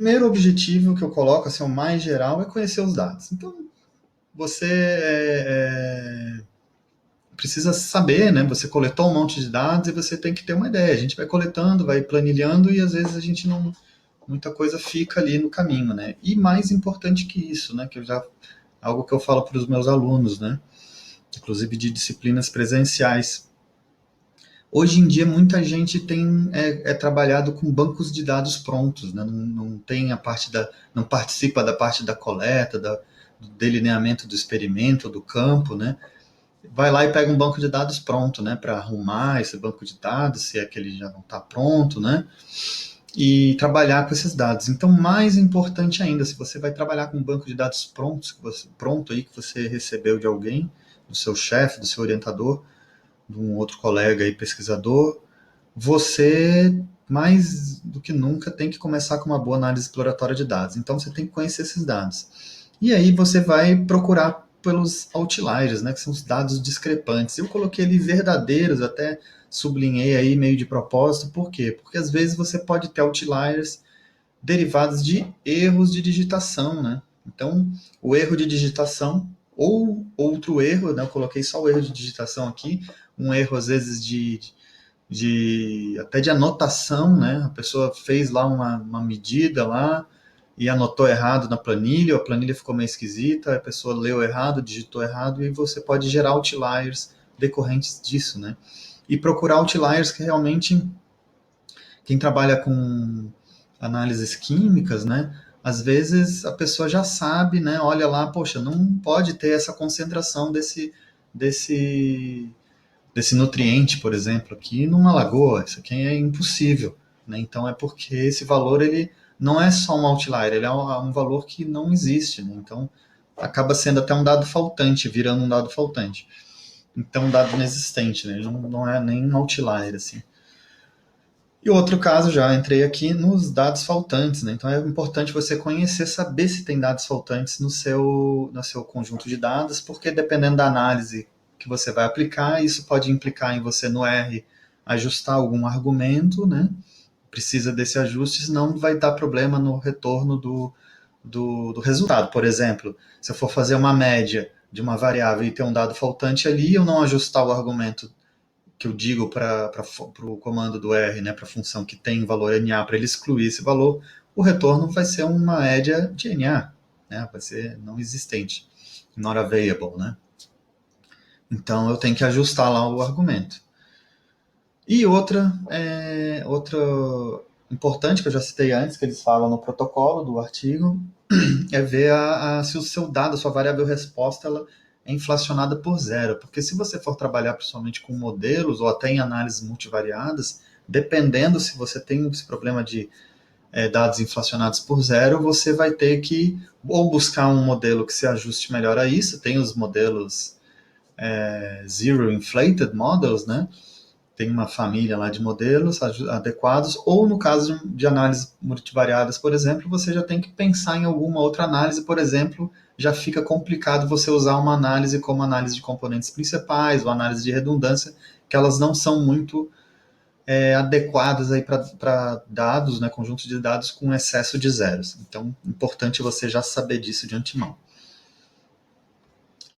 primeiro objetivo que eu coloco, assim, o mais geral, é conhecer os dados. Então, você precisa saber, né? Você coletou um monte de dados e você tem que ter uma ideia. A gente vai coletando, vai planilhando e às vezes a gente não, muita coisa fica ali no caminho, né? E mais importante que isso, né? Que eu já algo que eu falo para os meus alunos, né? Inclusive de disciplinas presenciais. Hoje em dia muita gente tem trabalhado com bancos de dados prontos, né? Não tem a parte da, não participa da parte da coleta, do delineamento do experimento, do campo, né? Vai lá e pega um banco de dados pronto, né? Para arrumar esse banco de dados, se é que ele já não está pronto, né? E trabalhar com esses dados. Então, mais importante ainda, se você vai trabalhar com um banco de dados prontos, pronto aí que você recebeu de alguém, do seu chefe, do seu orientador, de um outro colega aí pesquisador, você mais do que nunca tem que começar com uma boa análise exploratória de dados. Então, você tem que conhecer esses dados. E aí você vai procurar pelos outliers, né, que são os dados discrepantes. Eu coloquei ali verdadeiros, até sublinhei aí meio de propósito. Por quê? Porque às vezes você pode ter outliers derivados de erros de digitação, né? Então, o erro de digitação ou outro erro, né? Eu coloquei só o erro de digitação aqui, um erro às vezes até de anotação, né? A pessoa fez lá uma medida lá e anotou errado na planilha, a planilha ficou meio esquisita, a pessoa leu errado, digitou errado e você pode gerar outliers decorrentes disso, né? E procurar outliers que realmente quem trabalha com análises químicas, né? Às vezes a pessoa já sabe, né? Olha lá, poxa, não pode ter essa concentração desse desse nutriente, por exemplo, aqui numa lagoa. Isso aqui é impossível, né? Então é porque esse valor ele não é só um outlier, ele é um valor que não existe, né? Então acaba sendo até um dado faltante, virando um dado faltante. Então um dado inexistente, né? Ele não é nem um outlier assim. E outro caso, já entrei aqui nos dados faltantes, né? Então é importante você conhecer, saber se tem dados faltantes no seu conjunto de dados, porque dependendo da análise que você vai aplicar, isso pode implicar em você no R ajustar algum argumento, né? Precisa desse ajuste, senão vai dar problema no retorno do resultado. Por exemplo, se eu for fazer uma média de uma variável e ter um dado faltante ali, eu não ajustar o argumento que eu digo para o comando do R, né, para a função que tem valor NA, para ele excluir esse valor, o retorno vai ser uma média de NA, né, vai ser não existente, not available, né? Então eu tenho que ajustar lá o argumento. E outra importante que eu já citei antes, que eles falam no protocolo do artigo, é ver se o seu dado, a sua variável resposta, ela é inflacionada por zero. Porque se você for trabalhar principalmente com modelos ou até em análises multivariadas, dependendo se você tem esse problema de dados inflacionados por zero, você vai ter que ou buscar um modelo que se ajuste melhor a isso. Tem os modelos Zero Inflated Models, né? Tem uma família lá de modelos adequados, ou no caso de análises multivariadas, por exemplo, você já tem que pensar em alguma outra análise, por exemplo, já fica complicado você usar uma análise como análise de componentes principais ou análise de redundância, que elas não são muito adequadas aí para dados, né, conjuntos de dados com excesso de zeros. Então, importante você já saber disso de antemão.